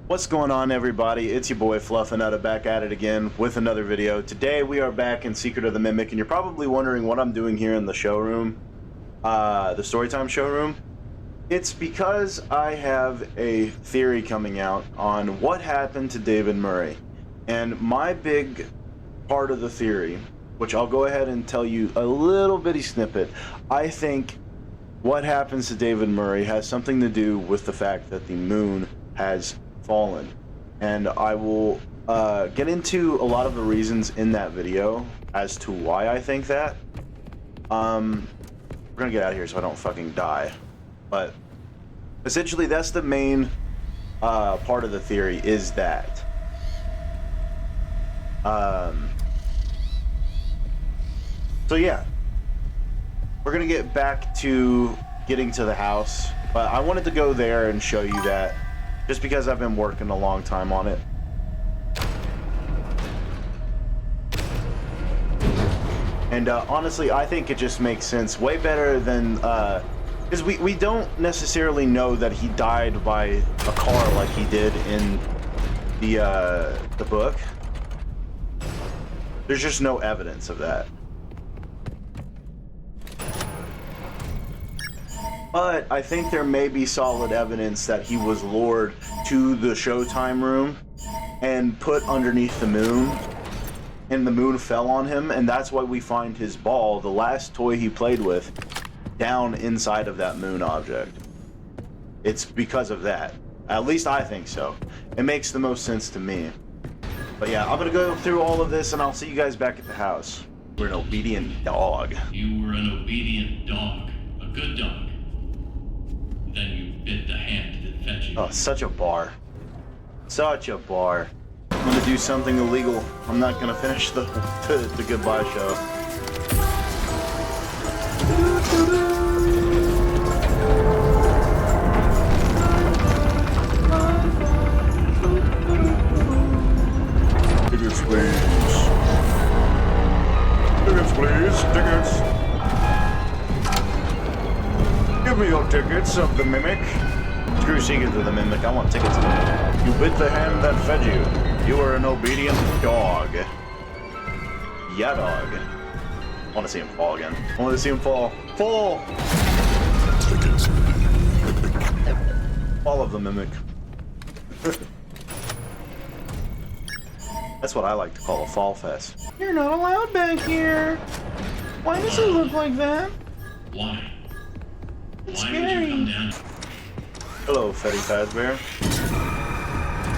What's going on, everybody? It's your boy FluffaNuttah back at it again with another video. Today we are back in Secret of the Mimic, and you're probably wondering what I'm doing here in the showroom, the Storytime showroom. It's because I have a theory coming out on what happened to David Murray. And my big part of the theory, which I'll go ahead and tell you a little bitty snippet, I think what happens to David Murray has something to do with the fact that the moon has fallen. And I will get into a lot of the reasons in that video as to why I think that. We're gonna get out of here so I don't fucking die. But essentially that's the main part of the theory, is that. So yeah, we're gonna get back to getting to the house, but I wanted to go there and show you that just because I've been working a long time on it. And honestly, I think it just makes sense way better than because we don't necessarily know that he died by a car like he did in the book. There's just no evidence of that. But I think there may be solid evidence that he was lured to the Showtime room and put underneath the moon, and the moon fell on him, and that's why we find his ball, the last toy he played with, down inside of that moon object. It's because of that. At least I think so. It makes the most sense to me. But yeah, I'm gonna go through all of this and I'll see you guys back at the house. We're an obedient dog. You were an obedient dog. A good dog. Then you bit the hand that fed you. Oh, such a bar. Such a bar. I'm gonna do something illegal. I'm not gonna finish the goodbye show. Tickets, please. Tickets, please. Tickets. Give me your tickets of the Mimic. Screw Secrets of the Mimic. I want tickets of the Mimic. You bit the hand that fed you. You are an obedient dog. Yeah, dog. I want to see him fall again. I want to see him fall. Fall! Fall of the Mimic. That's what I like to call a fall fest. You're not allowed back here. Why does it look like that? Why? It's Why scary. would you come down? Hello, Freddy Fazbear.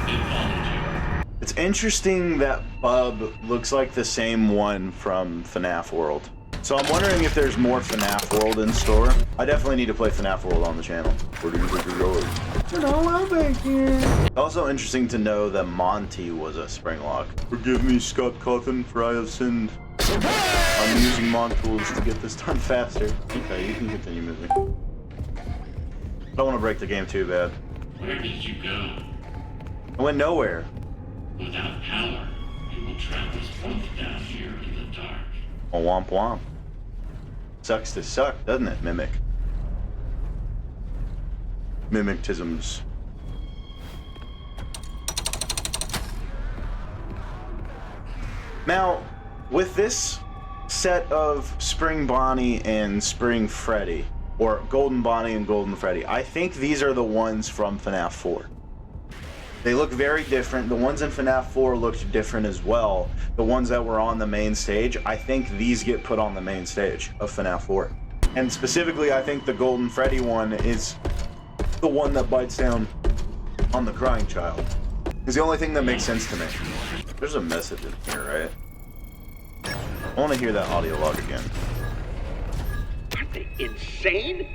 It followed you. It's interesting that Bub looks like the same one from FNAF World. So I'm wondering if there's more FNAF World in store. I definitely need to play FNAF World on the channel. Where do you think you're going? You're not allowed back here. Also interesting to know that Monty was a Springlock. Forgive me, Scott Cawthon, for I have sinned. I'm using Mon tools to get this done faster. Okay, you can continue moving. I don't want to break the game too bad. Where did you go? I went nowhere. Without power, you will trap us both down here in the dark. A womp womp. Sucks to suck, doesn't it, Mimic? Mimictisms. Now, with this set of Spring Bonnie and Spring Freddy, or Golden Bonnie and Golden Freddy, I think these are the ones from FNAF 4. They look very different. The ones in FNAF 4 looked different as well. The ones that were on the main stage, I think these get put on the main stage of FNAF 4. And specifically, I think the Golden Freddy one is the one that bites down on the crying child. It's the only thing that makes sense to me. There's a message in here, right? I want to hear that audio log again. Aren't they insane?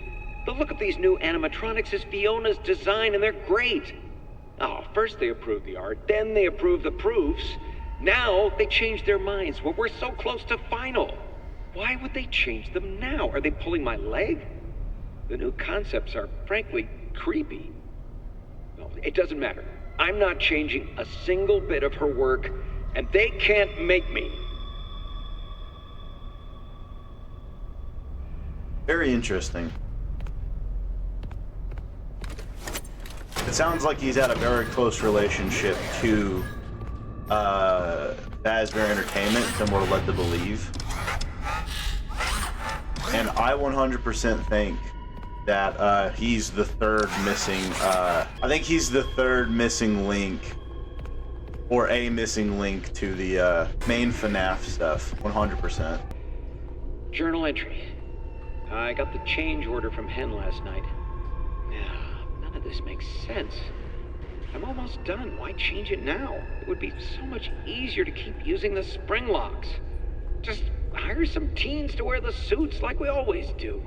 The look of these new animatronics is Fiona's design, and they're great. Oh, first they approved the art, then they approved the proofs. Now they changed their minds. Well, we're so close to final. Why would they change them now? Are they pulling my leg? The new concepts are, frankly, creepy. No, it doesn't matter. I'm not changing a single bit of her work, and they can't make me. Very interesting. It sounds like he's had a very close relationship to Fazbear Entertainment, than we're led to believe. And I 100% think that he's the third missing, I think he's the third missing link, or a missing link to the main FNAF stuff, 100%. Journal entry. I got the change order from Hen last night. None of this makes sense. I'm almost done. Why change it now? It would be so much easier to keep using the spring locks. Just hire some teens to wear the suits like we always do.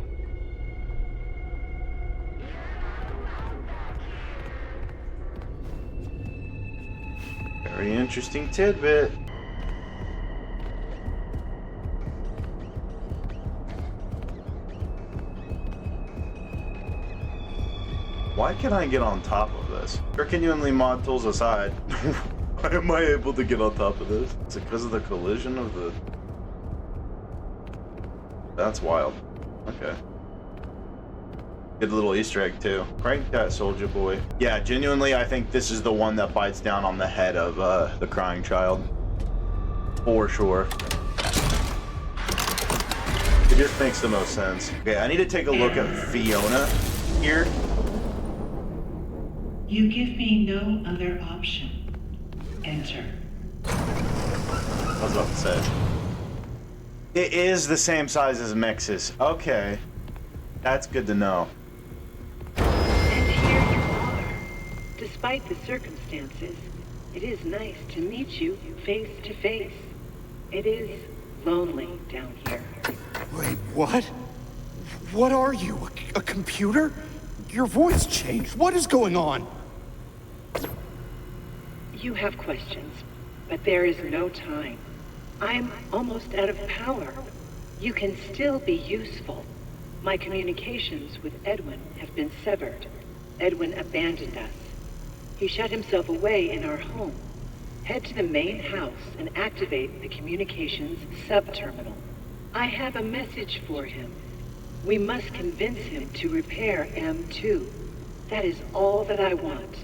Very interesting tidbit. Why can't I get on top of this? Or genuinely mod tools aside, why am I able to get on top of this? Is it because of the collision of the... That's wild. Okay. Good little Easter egg too. Crank that, soldier boy. Yeah, genuinely, I think this is the one that bites down on the head of the crying child. For sure. It just makes the most sense. Okay, I need to take a look at Fiona here. You give me no other option. Enter. I was about to say. It is the same size as Mexis. Okay. That's good to know. And here you are. Despite the circumstances, it is nice to meet you face to face. It is lonely down here. Wait, what? What are you? A computer? Your voice changed. What is going on? You have questions, but there is no time. I'm almost out of power. You can still be useful. My communications with Edwin have been severed. Edwin abandoned us. He shut himself away in our home. Head to the main house and activate the communications sub-terminal. I have a message for him. We must convince him to repair M2. That is all that I want.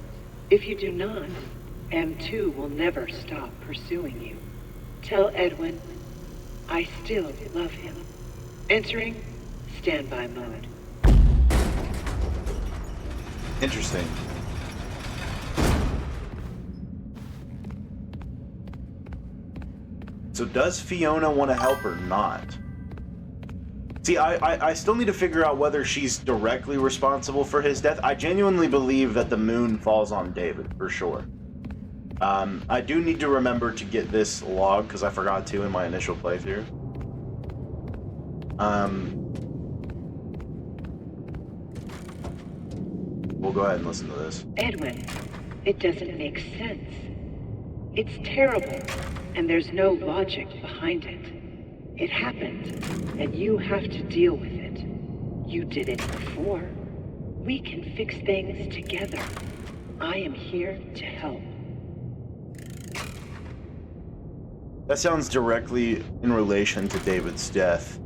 If you do not, M2 will never stop pursuing you. Tell Edwin, I still love him. Entering standby mode. Interesting. So does Fiona want to help or not? See, I still need to figure out whether she's directly responsible for his death. I genuinely believe that the moon falls on David, for sure. I do need to remember to get this log, because I forgot to in my initial playthrough. We'll go ahead and listen to this. Edwin, it doesn't make sense. It's terrible, and there's no logic behind it. It happened, and you have to deal with it. You did it before. We can fix things together. I am here to help. That sounds directly in relation to David's death.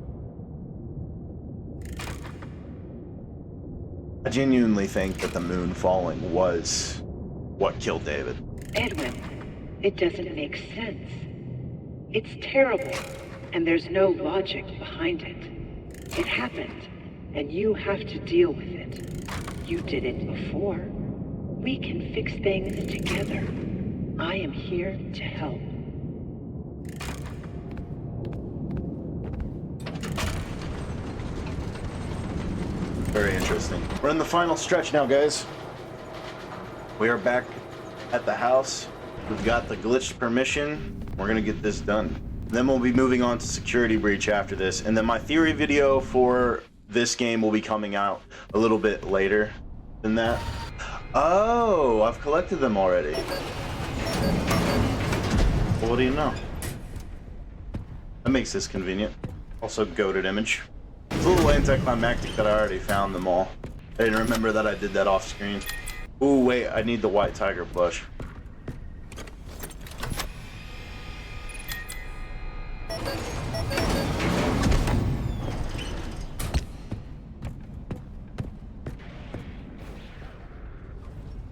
I genuinely think that the moon falling was what killed David. Edwin, it doesn't make sense. It's terrible, and there's no logic behind it. It happened, and you have to deal with it. You did it before. We can fix things together. I am here to help. Very interesting. We're in the final stretch now, guys. We are back at the house. We've got the glitched permission. We're gonna get this done. Then we'll be moving on to security breach after this. And then my theory video for this game will be coming out a little bit later than that. Oh, I've collected them already. Well, what do you know? That makes this convenient. Also, goated image. It's a little anticlimactic that I already found them all. I didn't remember that I did that off screen. Ooh, wait, I need the white tiger plush.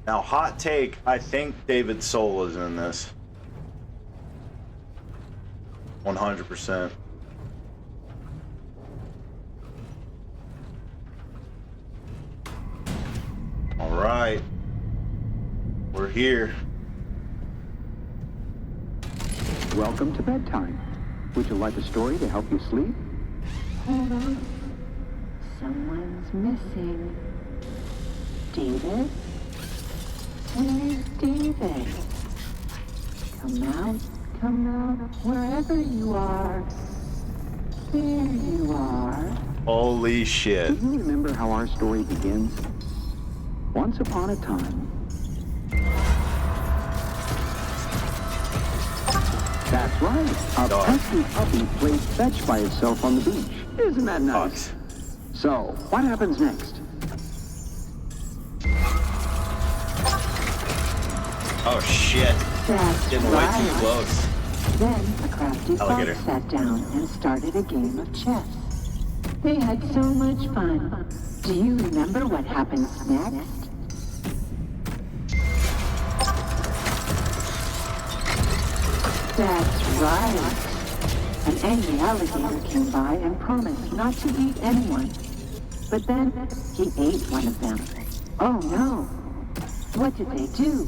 Now, hot take, I think David's soul is in this. 100%. All right. We're here. Welcome to bedtime. Would you like a story to help you sleep? Hold on. Someone's missing. David? Where's David? Come out, wherever you are. There you are. Holy shit. Do you remember how our story begins? Once upon a time. That's right. A pesky puppy plays fetch by itself on the beach. Isn't that nice? So, what happens next? Oh shit. That's Getting way too close. Then a crafty Alligator. fox sat down and started a game of chess. They had so much fun. Do you remember what happens next? That's right. An angry alligator came by and promised not to eat anyone. But then he ate one of them. Oh no! What did they do?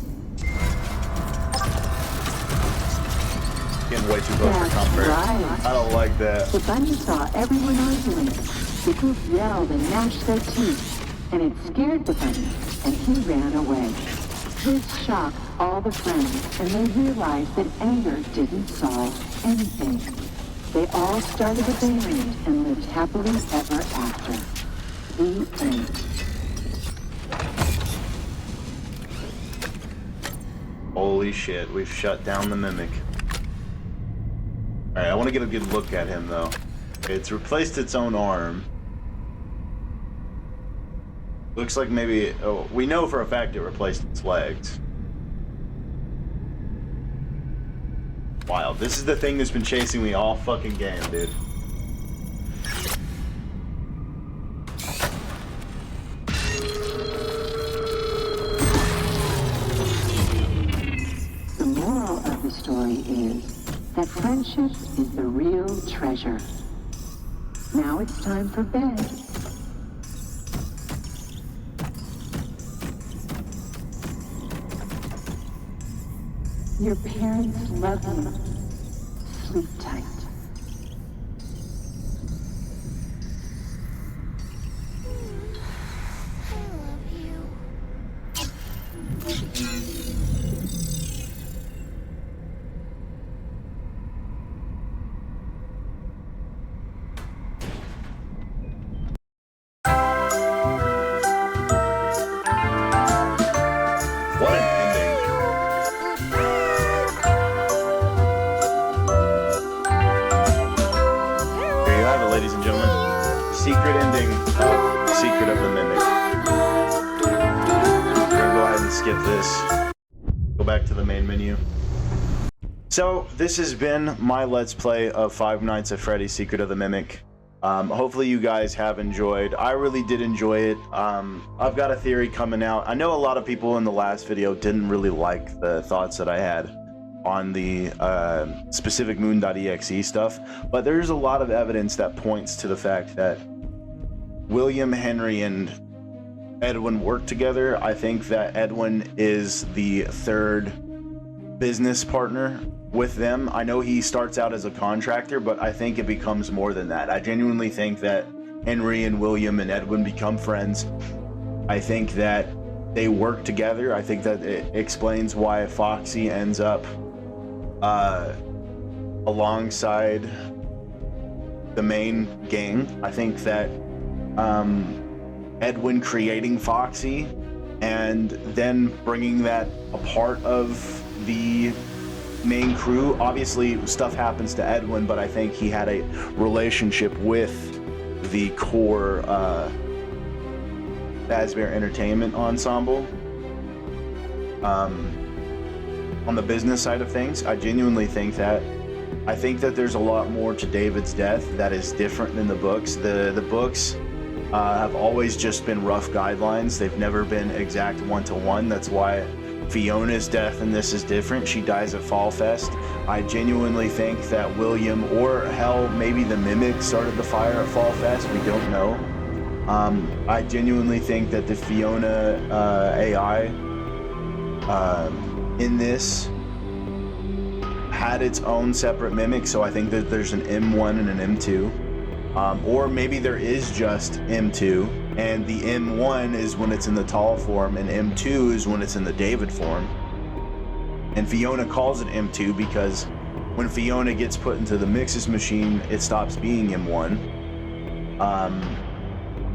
Getting way too close for comfort. Right. I don't like that. The bunny saw everyone arguing. The group yelled and gnashed their teeth, and it scared the bunny, and he ran away. This shocked all the friends, and they realized that anger didn't solve anything. They all started a band and lived happily ever after. The end. Holy shit, we've shut down the mimic. Alright, I want to get a good look at him though. Okay, it's replaced its own arm. Looks like maybe, oh, we know for a fact it replaced its legs. Wild. This is the thing that's been chasing me all fucking game, dude. The moral of the story is that friendship is the real treasure. Now it's time for bed. Your parents love you. Sleep tight. What an ending. Here you have it, ladies and gentlemen. Secret ending of Secret of the Mimic. We're gonna go ahead and skip this. Go back to the main menu. So, this has been my Let's Play of Five Nights at Freddy's Secret of the Mimic. Hopefully you guys have enjoyed. I really did enjoy it. I've got a theory coming out. I know a lot of people in the last video didn't really like the thoughts that I had on the specific moon.exe stuff, but there's a lot of evidence that points to the fact that William, Henry, and Edwin work together. I think that Edwin is the third business partner with them. I know he starts out as a contractor, but I think it becomes more than that. I genuinely think that Henry and William and Edwin become friends. I think that they work together. I think that it explains why Foxy ends up alongside the main gang. I think that Edwin creating Foxy and then bringing that a part of the main crew. Obviously stuff happens to Edwin, but I think he had a relationship with the core Fazbear Entertainment ensemble. On the business side of things, I genuinely think that there's a lot more to David's death that is different than the books. The books have always just been rough guidelines. They've never been exact one-to-one. That's why Fiona's death in this is different. She dies at Fall Fest. I genuinely think that William, or hell, maybe the Mimic started the fire at Fall Fest. We don't know. I genuinely think that the Fiona AI in this had its own separate Mimic, so I think that there's an M1 and an M2. Or maybe there is just M2, and the M1 is when it's in the tall form, and M2 is when it's in the David form. And Fiona calls it M2 because when Fiona gets put into the Mixes machine, it stops being M1.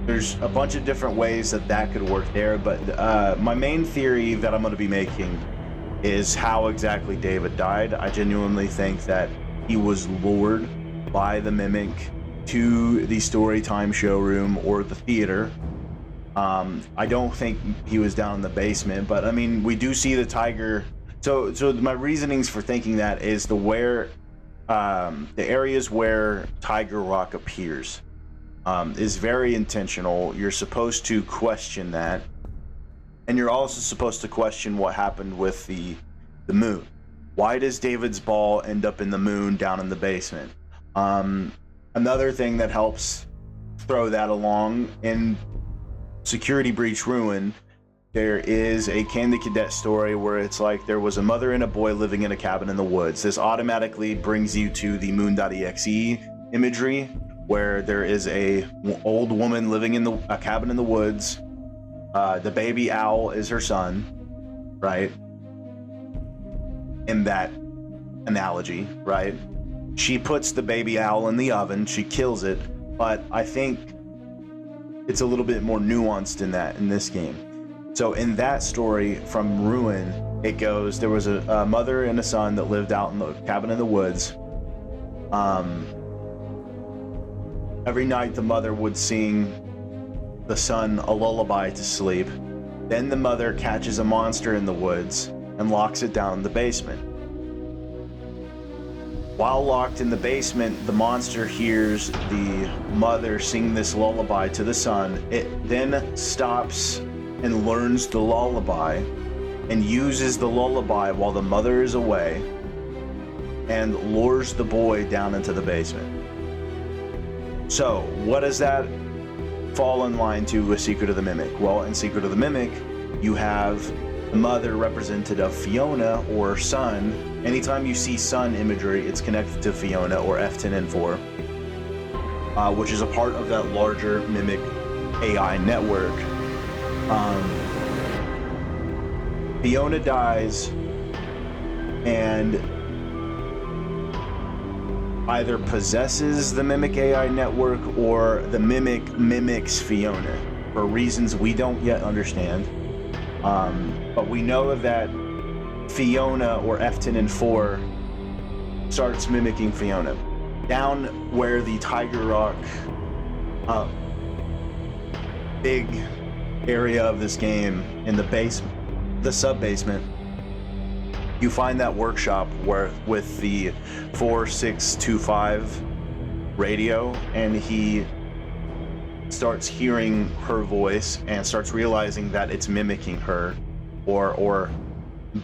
There's a bunch of different ways that could work there, but my main theory that I'm going to be making is how exactly David died. I genuinely think that he was lured by the Mimic to the Storytime showroom or the theater. I don't think he was down in the basement, but I mean, we do see the tiger. So my reasonings for thinking that is the areas where Tiger Rock appears is very intentional. You're supposed to question that, and you're also supposed to question what happened with the moon. Why does David's ball end up in the moon down in the basement? Another thing that helps throw that along, in Security Breach Ruin, there is a Candy Cadet story where it's like there was a mother and a boy living in a cabin in the woods. This automatically brings you to the Moon.exe imagery, where there is a old woman living in a cabin in the woods. The baby owl is her son, right? In that analogy, right? She puts the baby owl in the oven, she kills it, but I think it's a little bit more nuanced in this game. So in that story from Ruin, it goes, there was a mother and a son that lived out in the cabin in the woods. Every night the mother would sing the son a lullaby to sleep. Then the mother catches a monster in the woods and locks it down in the basement. While locked in the basement, the monster hears the mother sing this lullaby to the son. It then stops and learns the lullaby and uses the lullaby while the mother is away and lures the boy down into the basement. So, what does that fall in line to with Secret of the Mimic? Well, in Secret of the Mimic, you have the mother represented of Fiona or Sun. Anytime you see Sun imagery, it's connected to Fiona or F10N4, which is a part of that larger Mimic AI network. Fiona dies and either possesses the Mimic AI network or the Mimic mimics Fiona for reasons we don't yet understand. But we know that Fiona or F10N4 starts mimicking Fiona. Down where the Tiger Rock big area of this game in the basement, the sub-basement, you find that workshop where with the 4625 radio, and he starts hearing her voice and starts realizing that it's mimicking her or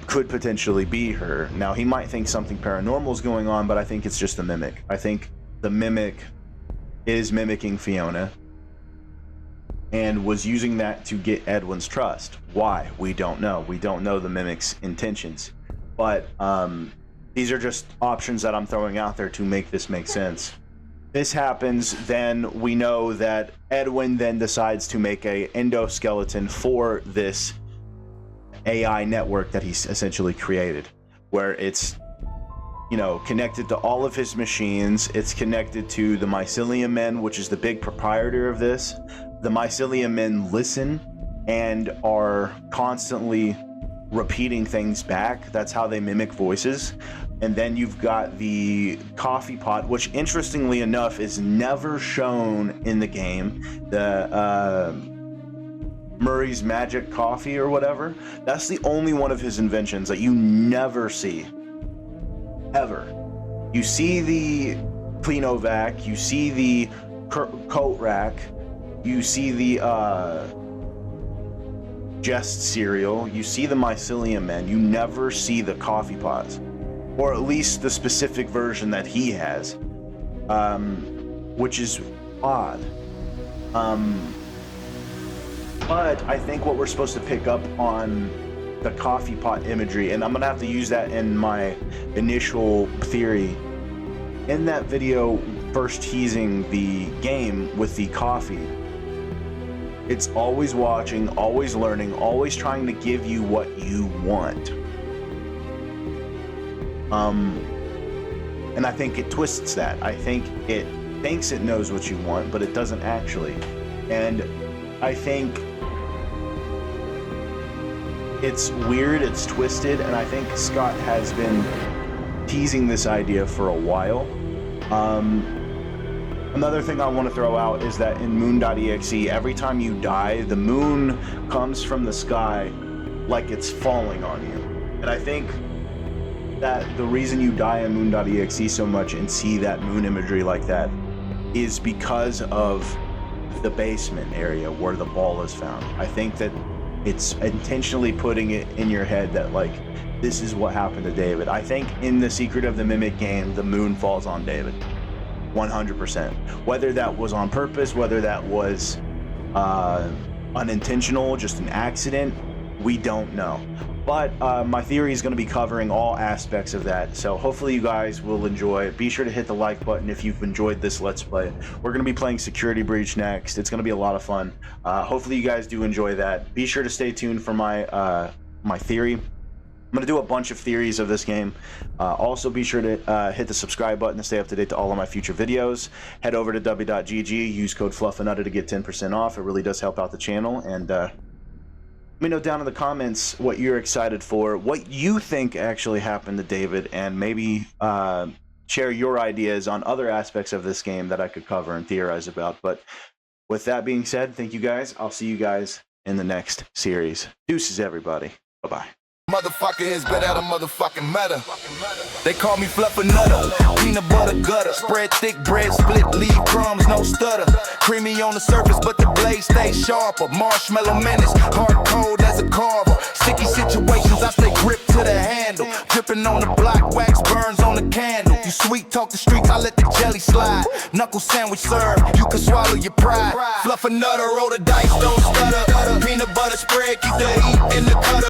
could potentially be her. Now, he might think something paranormal is going on, but I think it's just the Mimic. I think the Mimic is mimicking Fiona and was using that to get Edwin's trust. Why? We don't know. We don't know the Mimic's intentions. But these are just options that I'm throwing out there to make this make sense. This happens, then we know that Edwin then decides to make a endoskeleton for this AI network that he's essentially created, where it's, connected to all of his machines. It's connected to the Mycelium Men, which is the big proprietor of this. The Mycelium Men listen and are constantly repeating things back. That's how they mimic voices. And then you've got the coffee pot, which interestingly enough is never shown in the game. The Murray's Magic Coffee or whatever. That's the only one of his inventions that you never see. Ever. You see the Cleanovac, you see the coat rack, you see the Jest cereal, you see the mycelium men, you never see the coffee pots, or at least the specific version that he has, which is odd. But I think what we're supposed to pick up on the coffee pot imagery, and I'm gonna have to use that in my initial theory. In that video, first teasing the game with the coffee, it's always watching, always learning, always trying to give you what you want. And I think it twists that. I think it thinks it knows what you want, but it doesn't actually. And I think it's weird, it's twisted, and I think Scott has been teasing this idea for a while. Another thing I want to throw out is that in moon.exe, every time you die, the moon comes from the sky like it's falling on you. And I think that the reason you die in moon.exe so much and see that moon imagery like that is because of the basement area where the ball is found. I think that it's intentionally putting it in your head that, like, this is what happened to David. I think in the Secret of the Mimic game, the moon falls on David. 100%. Whether that was on purpose, whether that was unintentional, just an accident, we don't know. But my theory is going to be covering all aspects of that. So hopefully you guys will enjoy it. Be sure to hit the like button if you've enjoyed this Let's Play. We're going to be playing Security Breach next. It's going to be a lot of fun. Hopefully you guys do enjoy that. Be sure to stay tuned for my my theory. I'm going to do a bunch of theories of this game. Also, be sure to hit the subscribe button to stay up to date to all of my future videos. Head over to w.gg, use code FluffaNuttah to get 10% off. It really does help out the channel. And let me know down in the comments what you're excited for, what you think actually happened to David, and maybe share your ideas on other aspects of this game that I could cover and theorize about. But with that being said, thank you guys. I'll see you guys in the next series. Deuces, everybody. Bye-bye. Motherfucker is better out of motherfucking meta. They call me FluffaNuttah, peanut butter gutter. Spread thick bread, split, leave crumbs, no stutter. Creamy on the surface, but the blade stays sharper. Marshmallow menace, hard cold as a carver. Sticky situations, I stay gripped to the handle. Dripping on the block, wax burns on the candle. You sweet talk the streets, I let the jelly slide. Knuckle sandwich served, you can swallow your pride. FluffaNuttah, roll the dice, don't stutter. Peanut butter spread, keep the heat in the cutter.